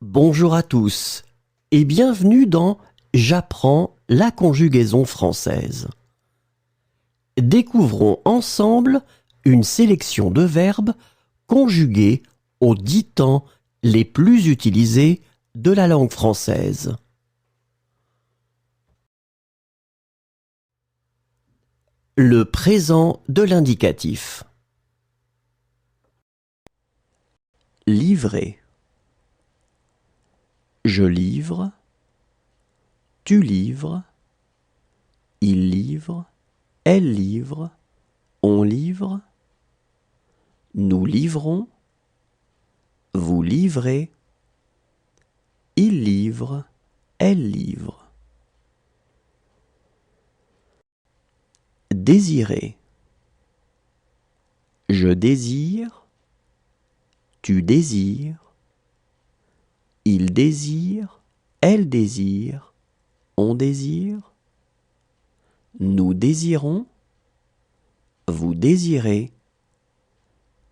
Bonjour à tous et bienvenue dans J'apprends la conjugaison française. Découvrons ensemble une sélection de verbes conjugués aux 10 temps les plus utilisés de la langue française. Le présent de l'indicatif. Livrer. Je livre, tu livres, il livre, elle livre, on livre, nous livrons, vous livrez, il livre, elle livre. Désirer. Je désire, tu désires, il désire, elle désire, on désire, nous désirons, vous désirez,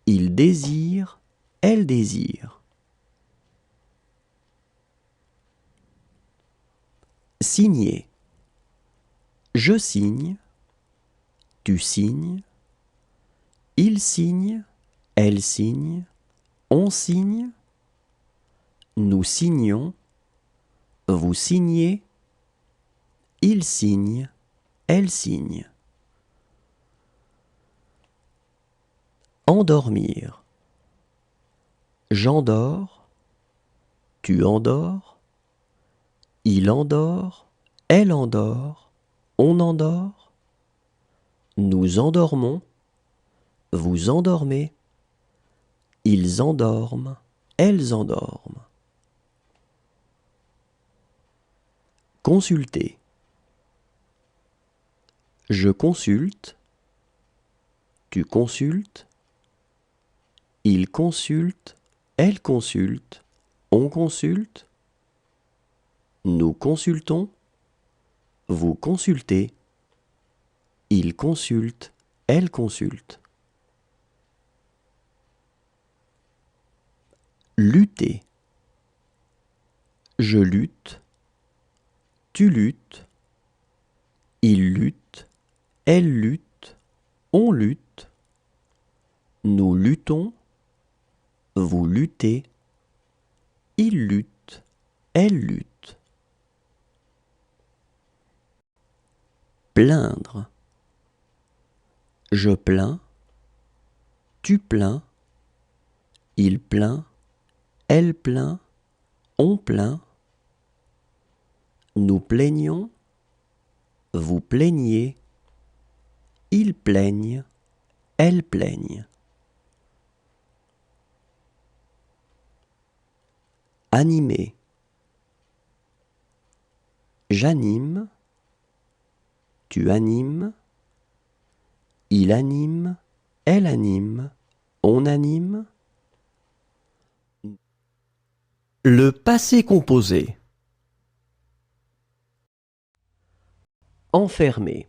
il désire, elle désire. Signer. Je signe, tu signes, il signe, elle signe, on signe, nous signons, vous signez, il signe, elle signe. Endormir. J'endors, tu endors, il endort, elle endort, on endort, nous endormons, vous endormez, ils endorment, elles endorment. Consulter. Je consulte, tu consultes, il consulte, elle consulte, on consulte, nous consultons, vous consultez, il consulte, elle consulte. Lutter. Je lutte, tu luttes, il lutte, elle lutte, on lutte, nous luttons, vous luttez, il lutte, elle lutte. Plaindre. Je plains, tu plains, il plaint, elle plaint, on plaint, nous plaignons, vous plaignez, ils plaignent, elles plaignent. Animer. J'anime, tu animes, il anime, elle anime, on anime. Le passé composé. Enfermer.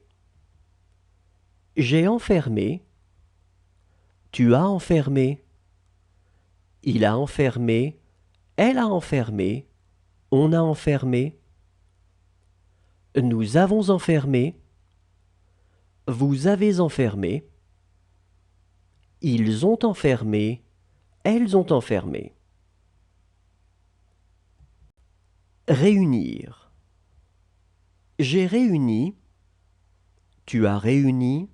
J'ai enfermé, tu as enfermé, il a enfermé, elle a enfermé, on a enfermé, nous avons enfermé, vous avez enfermé, ils ont enfermé, elles ont enfermé. Réunir. J'ai réuni, tu as réuni,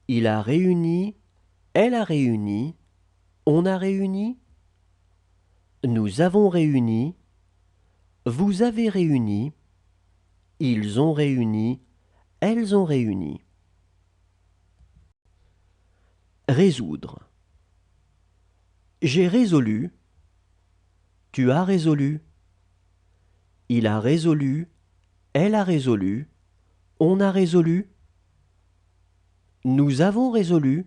il a réuni, elle a réuni, on a réuni, nous avons réuni, vous avez réuni, ils ont réuni, elles ont réuni. Résoudre. J'ai résolu, tu as résolu, il a résolu, elle a résolu, on a résolu, nous avons résolu,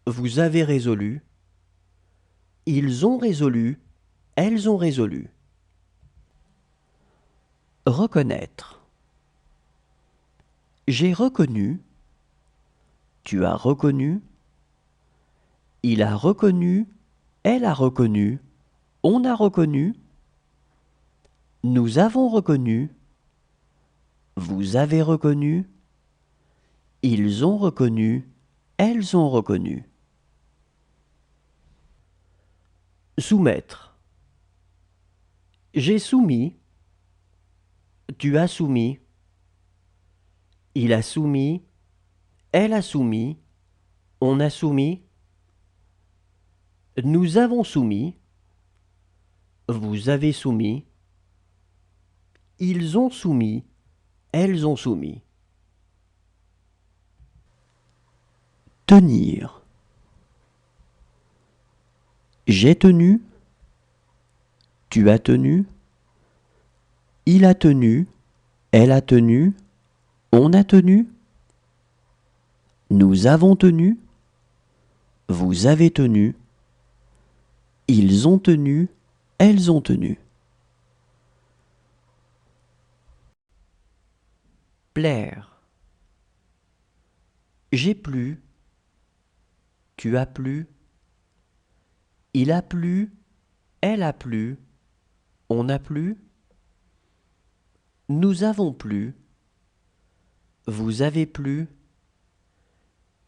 vous avez résolu, ils ont résolu, elles ont résolu. Reconnaître. J'ai reconnu, tu as reconnu, il a reconnu, elle a reconnu, On a reconnu. Nous avons reconnu. Vous avez reconnu. Ils ont reconnu. Elles ont reconnu. Soumettre. J'ai soumis. Tu as soumis. Il a soumis. Elle a soumis. On a soumis. Nous avons soumis. Vous avez soumis. Ils ont soumis. Elles ont soumis. Tenir. J'ai tenu. Tu as tenu. Il a tenu. Elle a tenu. On a tenu. Nous avons tenu. Vous avez tenu. Ils ont tenu. Elles ont tenu. Plaire. J'ai plu. Tu as plu. Il a plu. Elle a plu. On a plu. Nous avons plu. Vous avez plu.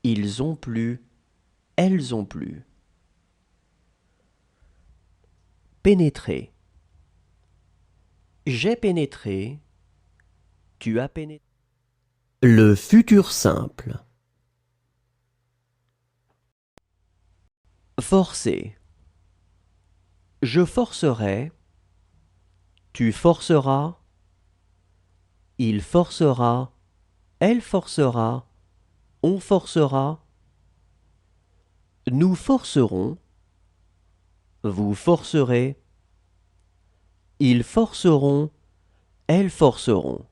Ils ont plu. Elles ont plu. Pénétrer. J'ai pénétré. Tu as pénétré. Le futur simple. Forcer. Je forcerai. Tu forceras. Il forcera. Elle forcera. On forcera. Nous forcerons. Vous forcerez. Ils forceront. Elles forceront.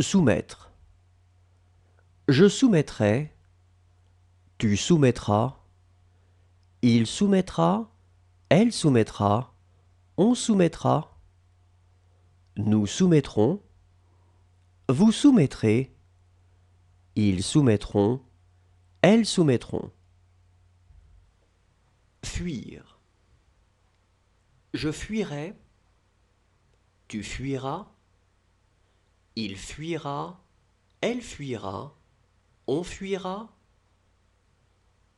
Soumettre. Je soumettrai. Tu soumettras. Il soumettra. Elle soumettra. On soumettra. Nous soumettrons. Vous soumettrez. Ils soumettront. Elles soumettront. Fuir. Je fuirai. Tu fuiras. Il fuira. Elle fuira. On fuira.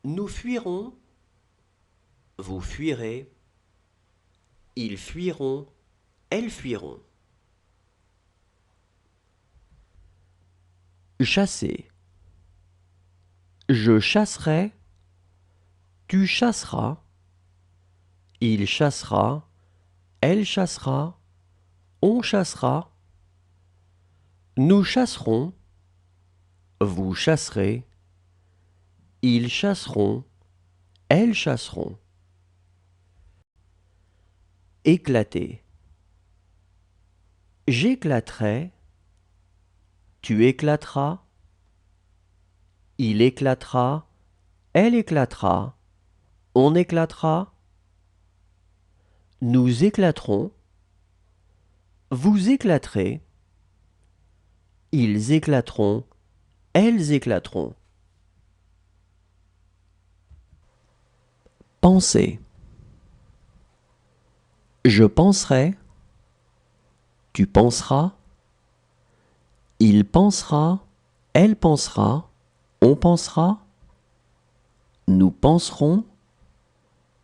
Nous fuirons. Vous fuirez. Ils fuiront. Elles fuiront. Chasser. Je chasserai. Tu chasseras. Il chassera. Elle chassera. On chassera. Nous chasserons. Vous chasserez. Ils chasseront. Elles chasseront. Éclater. J'éclaterai. Tu éclateras. Il éclatera. Elle éclatera. On éclatera. Nous éclaterons. Vous éclaterez. Ils éclateront. Elles éclateront. Penser. Je penserai. Tu penseras. Il pensera. Elle pensera. On pensera. Nous penserons.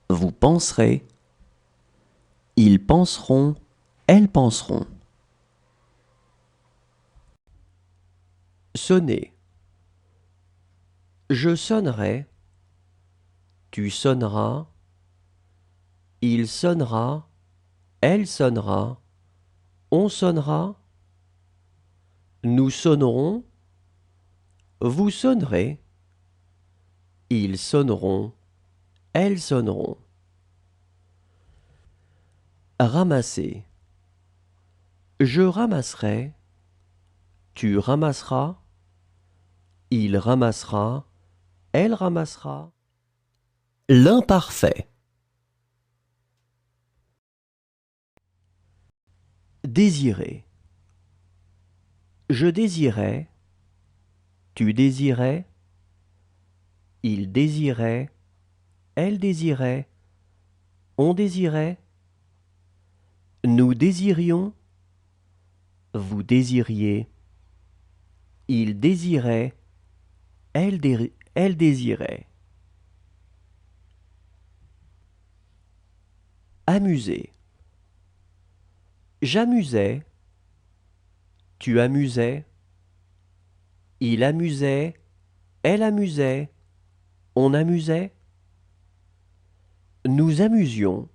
Vous penserez. Ils penseront. Elles penseront. Sonner. Je sonnerai. Tu sonneras. Il sonnera. Elle sonnera. On sonnera. Nous sonnerons. Vous sonnerez. Ils sonneront. Elles sonneront. Ramasser. Je ramasserai. Tu ramasseras. Il ramassera. Elle ramassera. L'imparfait. Désirer. Je désirais. Tu désirais. Il désirait. Elle désirait. on désirait, nous désirions, vous désiriez, il désirait, elle désirait. Amuser. J'amusais, tu amusais, il amusait, elle amusait, on amusait. Nous amusions,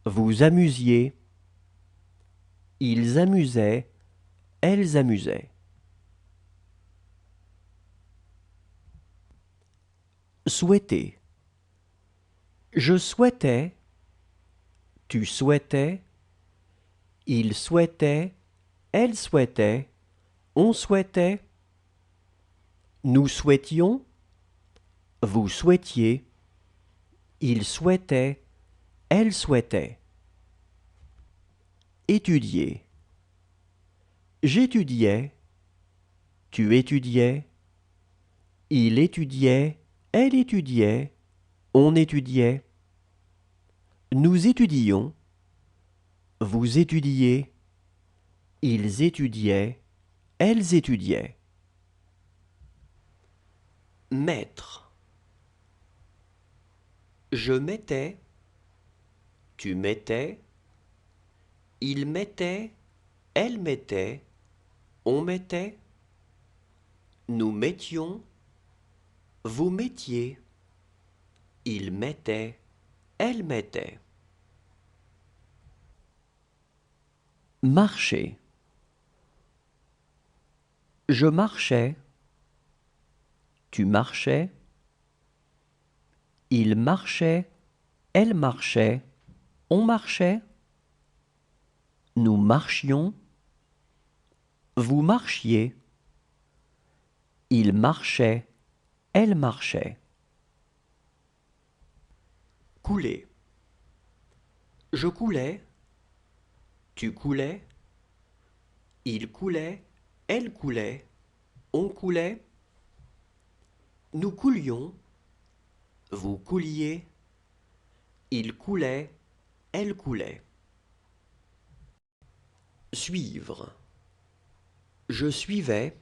vous amusiez, ils amusaient, elles amusaient. Souhaiter. Je souhaitais, tu souhaitais, il souhaitait, elle souhaitait, on souhaitait. Nous souhaitions, vous souhaitiez, il souhaitait, elle souhaitait. Étudier. J'étudiais, tu étudiais, il étudiait, elle étudiait, on étudiait. Nous étudions, vous étudiez, ils étudiaient, elles étudiaient. Mettre. Je mettais, tu mettais, il mettait, elle mettait, on mettait. Nous mettions, vous mettiez, il mettait, elle mettait. Marcher. Je marchais, tu marchais, il marchait, elle marchait, on marchait. Nous marchions, vous marchiez, il marchait, elle marchait. Couler. Je coulais, tu coulais, il coulait, elle coulait, on coulait. Nous coulions, vous couliez, il coulait, elle coulait. Suivre. Je suivais,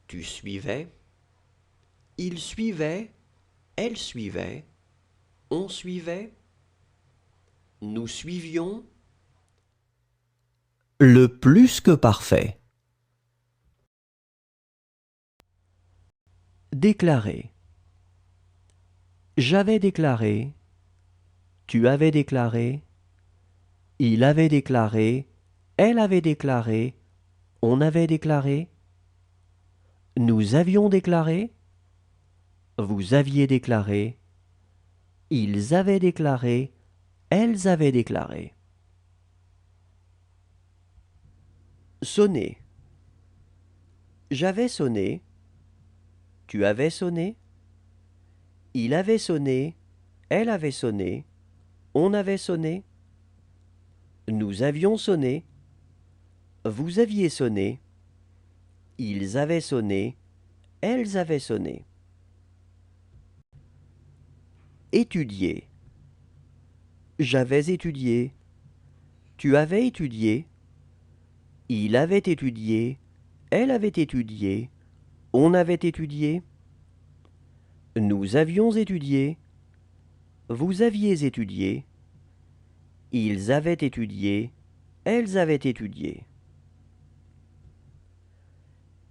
tu suivais, il suivait, elle suivait, on suivait. Nous suivions. Le plus que parfait. Déclarer. J'avais déclaré, tu avais déclaré, il avait déclaré, elle avait déclaré, on avait déclaré. Nous avions déclaré, vous aviez déclaré, ils avaient déclaré, elles avaient déclaré. Sonner. J'avais sonné, tu avais sonné, il avait sonné, elle avait sonné, on avait sonné. Nous avions sonné, vous aviez sonné, ils avaient sonné, elles avaient sonné. Étudier. J'avais étudié, tu avais étudié, il avait étudié, elle avait étudié, on avait étudié. Nous avions étudié, vous aviez étudié, ils avaient étudié, elles avaient étudié.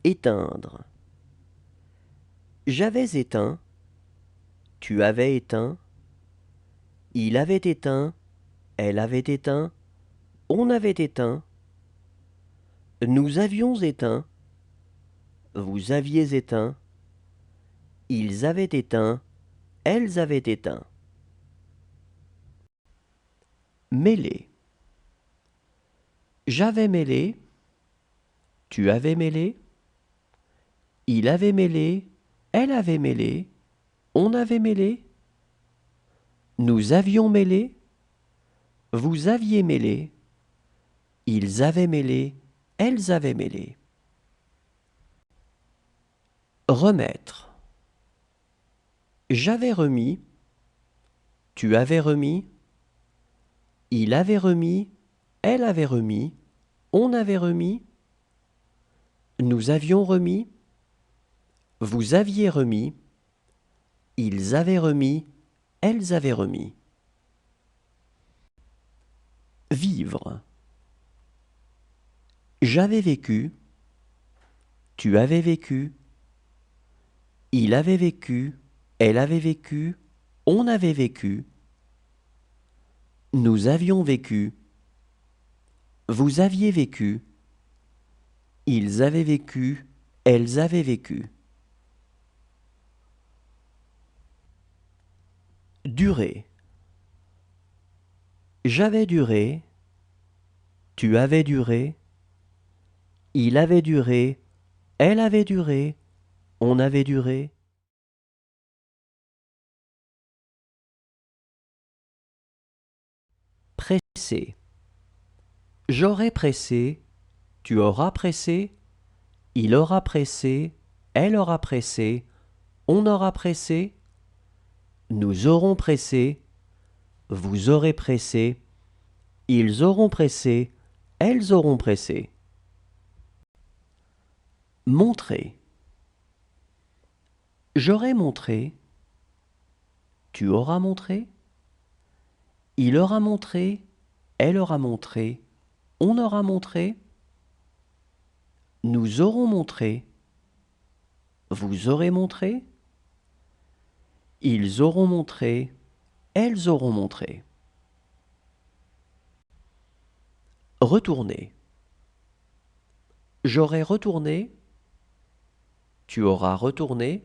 Éteindre. J'avais éteint, tu avais éteint, il avait éteint, elle avait éteint, on avait éteint. Nous avions éteint, vous aviez éteint, ils avaient éteint, elles avaient éteint. Mêler. J'avais mêlé, tu avais mêlé, il avait mêlé, elle avait mêlé, on avait mêlé. Nous avions mêlé, vous aviez mêlé, ils avaient mêlé, elles avaient mêlé. Remettre. J'avais remis, Tu avais remis. Il avait remis. Elle avait remis. On avait remis. Nous avions remis. Vous aviez remis. Ils avaient remis. Elles avaient remis. Vivre. J'avais vécu. Tu avais vécu. Il avait vécu. Elle avait vécu. On avait vécu. Nous avions vécu. Vous aviez vécu. Ils avaient vécu. Elles avaient vécu. Durer. J'avais duré. Tu avais duré. Il avait duré. Elle avait duré. On avait duré. Pressé. J'aurais pressé. Tu auras pressé. Il aura pressé. Elle aura pressé. On aura pressé. Nous aurons pressé. Vous aurez pressé. Ils auront pressé. Elles auront pressé. Montrer. J'aurai montré. Tu auras montré. Il aura montré. Elle aura montré. On aura montré. Nous aurons montré. Vous aurez montré. Ils auront montré. Elles auront montré. Retourner. J'aurai retourné. Tu auras retourné.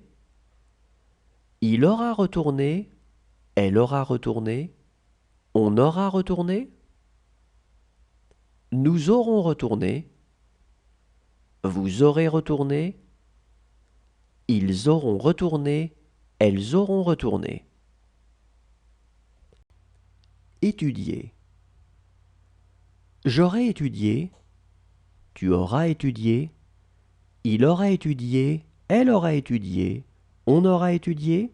Il aura retourné. Elle aura retourné. On aura retourné. Nous aurons retourné. Vous aurez retourné. Ils auront retourné. Elles auront retourné. Étudier. J'aurai étudié. Tu auras étudié. Il aura étudié. Elle aura étudié. On aura étudié.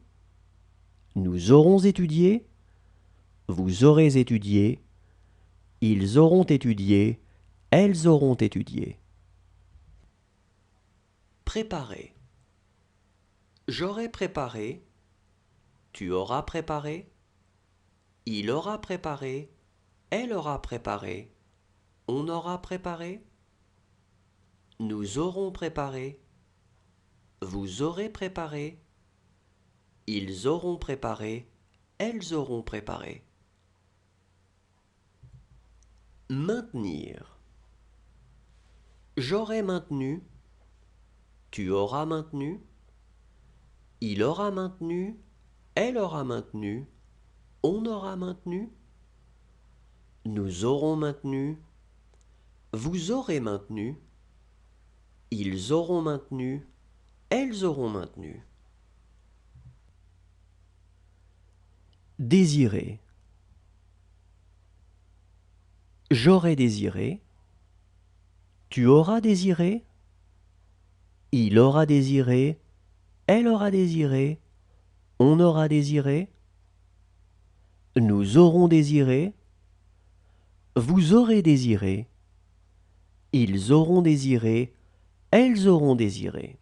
Nous aurons étudié. Vous aurez étudié. Ils auront étudié. Elles auront étudié. Préparer. J'aurai préparé. Tu auras préparé. Il aura préparé. Elle aura préparé. On aura préparé. Nous aurons préparé. Vous aurez préparé. Ils auront préparé. Elles auront préparé. Maintenir. J'aurai maintenu. Tu auras maintenu. Il aura maintenu. Elle aura maintenu. On aura maintenu. Nous aurons maintenu. Vous aurez maintenu. Ils auront maintenu. Elles auront maintenu. Désirer. J'aurai désiré. Tu auras désiré. Il aura désiré. Elle aura désiré. On aura désiré. Nous aurons désiré. Vous aurez désiré. Ils auront désiré. Elles auront désiré.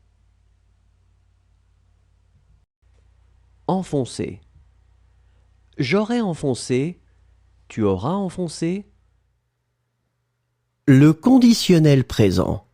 Enfoncer. J'aurai enfoncé. Tu auras enfoncé. Le conditionnel présent.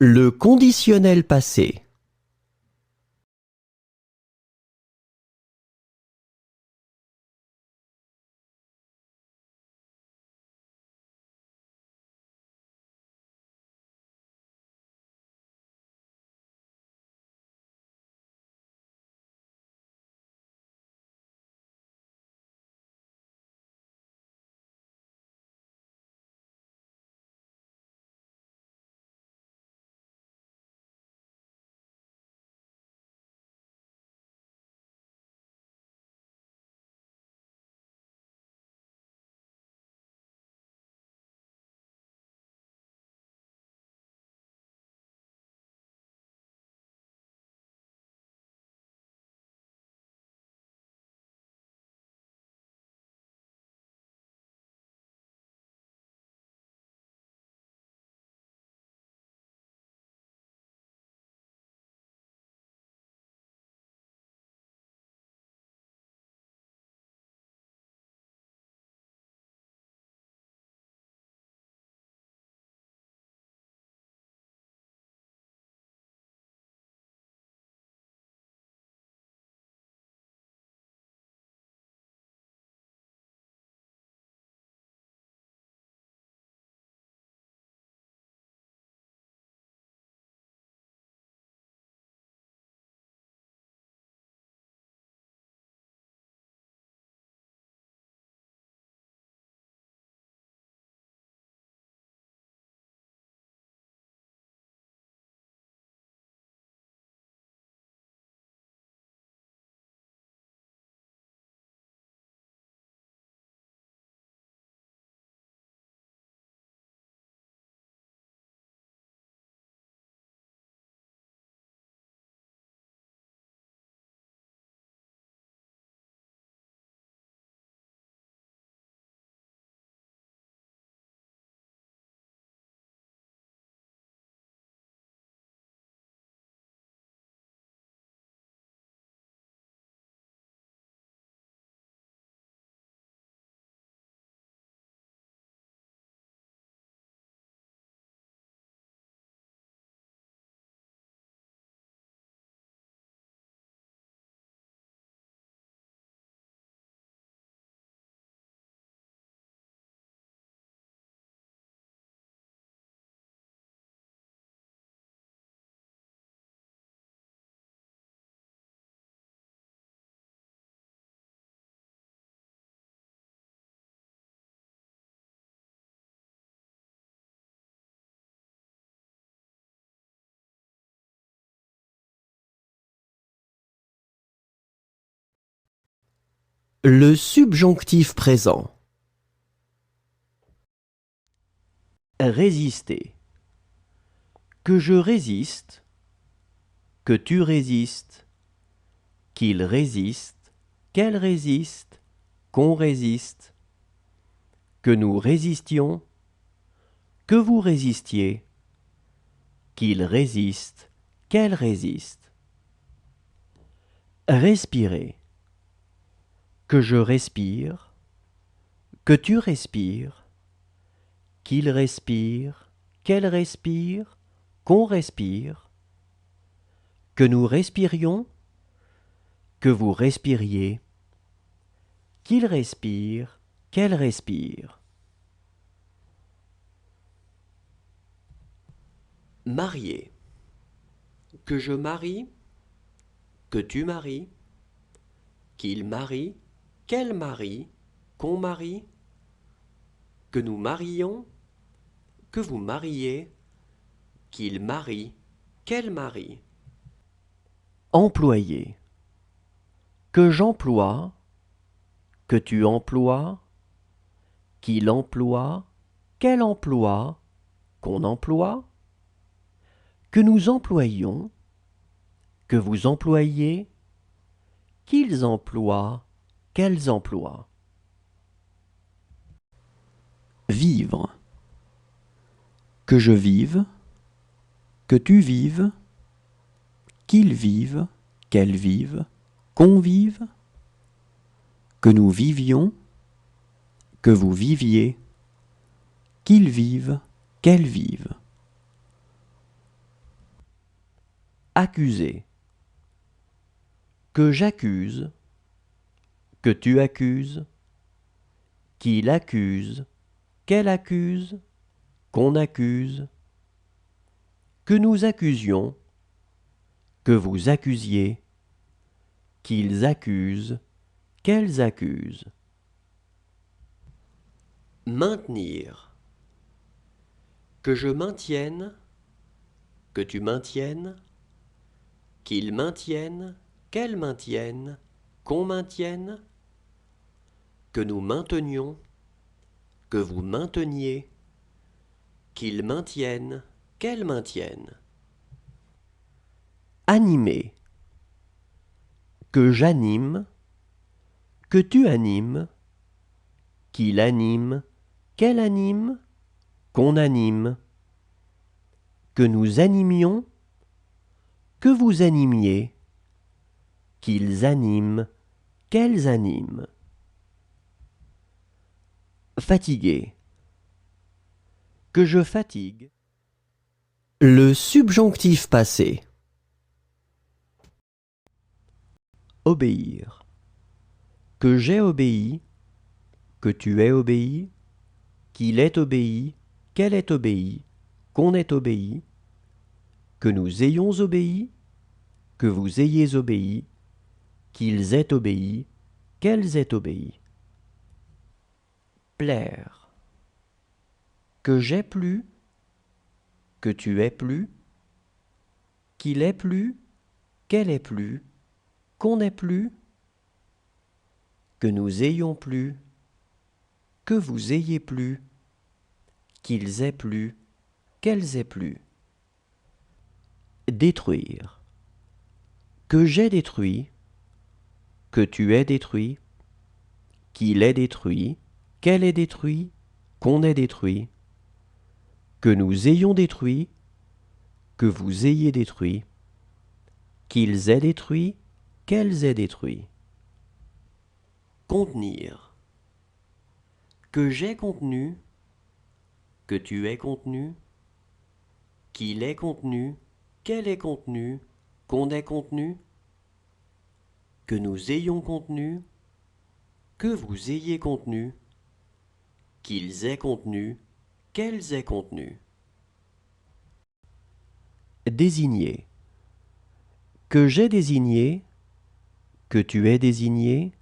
Le conditionnel passé. Le subjonctif présent. Résister. Que je résiste, que tu résistes, qu'il résiste, qu'elle résiste, qu'on résiste, que nous résistions, que vous résistiez, qu'il résiste, qu'elle résiste. Respirer. Que je respire, que tu respires, qu'il respire, qu'elle respire, qu'on respire, que nous respirions, que vous respiriez, qu'il respire, qu'elle respire. Marier. Que je marie, que tu maries, qu'il marie, qu'elle marie, qu'on marie, que nous marions, que vous mariez, qu'il marie, qu'elle marie. Employer. Que j'emploie, que tu emploies, qu'il emploie, qu'elle emploie, qu'on emploie, que nous employions, que vous employiez, qu'ils emploient, qu'elles emploient. Vivre. Que je vive, que tu vives, qu'ils vivent, qu'elles vivent, qu'on vive, que nous vivions, que vous viviez, qu'ils vivent, qu'elles vivent. accuser. Que j'accuse, que tu accuses, qu'il accuse, qu'elle accuse, qu'on accuse, que nous accusions, que vous accusiez, qu'ils accusent, qu'elles accusent. Maintenir. Que je maintienne, que tu maintiennes, qu'ils maintiennent, qu'elles maintiennent, qu'on maintienne, que nous maintenions, que vous mainteniez, qu'ils maintiennent, qu'elles maintiennent. Animer. Que j'anime, que tu animes, qu'il anime, qu'elle anime, qu'on anime, que nous animions, que vous animiez, qu'ils animent, qu'elles animent. Fatiguer. Que je fatigue. Le subjonctif passé. Obéir. Que j'ai obéi, que tu aies obéi, qu'il ait obéi, qu'elle ait obéi, qu'on ait obéi, que nous ayons obéi, que vous ayez obéi, qu'ils aient obéi, qu'elles aient obéi. Plaire. Que j'ai plu, que tu aies plu, qu'il ait plu, qu'elle ait plu, qu'on ait plu, que nous ayons plu, que vous ayez plu, qu'ils aient plu, qu'elles aient plu. Détruire. Que j'ai détruit, que tu aies détruit, qu'il ait détruit, qu'elle ait détruit, qu'on ait détruit, que nous ayons détruit, que vous ayez détruit, qu'ils aient détruit, qu'elles aient détruit. Contenir. Que j'ai contenu, que tu aies contenu, qu'il ait contenu, qu'elle ait contenu, qu'on ait contenu, que nous ayons contenu, que vous ayez contenu, qu'ils aient contenu, qu'elles aient contenu. Désigner. Que j'ai désigné, que tu aies désigné,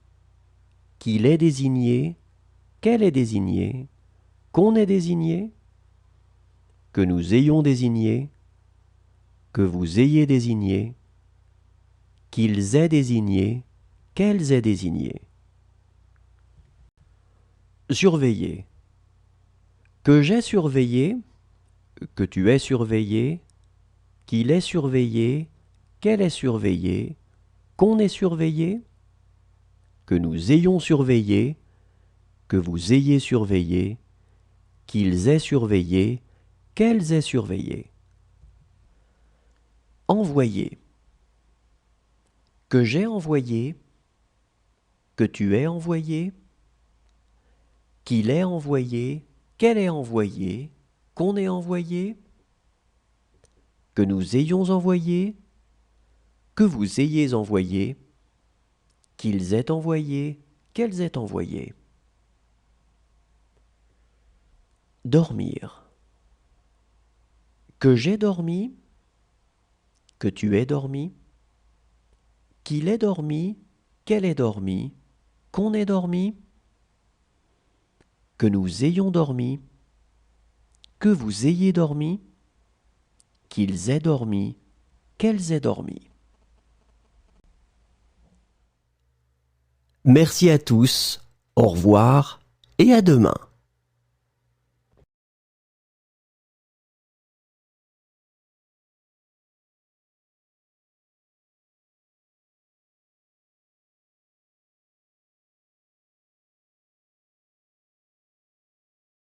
qu'il ait désigné, qu'elle ait désigné, qu'on ait désigné, que nous ayons désigné, que vous ayez désigné, qu'ils aient désigné, qu'elles aient désigné. Surveiller. Que j'ai surveillé, que tu aies surveillé, qu'il ait surveillé, qu'elle ait surveillé, qu'on ait surveillé, que nous ayons surveillé, que vous ayez surveillé, qu'ils aient surveillé, qu'elles aient surveillé. Envoyer. Que j'ai envoyé, que tu aies envoyé, qu'il ait envoyé, qu'elle ait envoyé, qu'on ait envoyé, que nous ayons envoyé, que vous ayez envoyé, qu'ils aient envoyé, qu'elles aient envoyé. Dormir. Que j'ai dormi, que tu aies dormi, qu'il ait dormi, qu'elle ait dormi, qu'on ait dormi, que nous ayons dormi, que vous ayez dormi, qu'ils aient dormi, qu'elles aient dormi. Merci à tous, au revoir et à demain.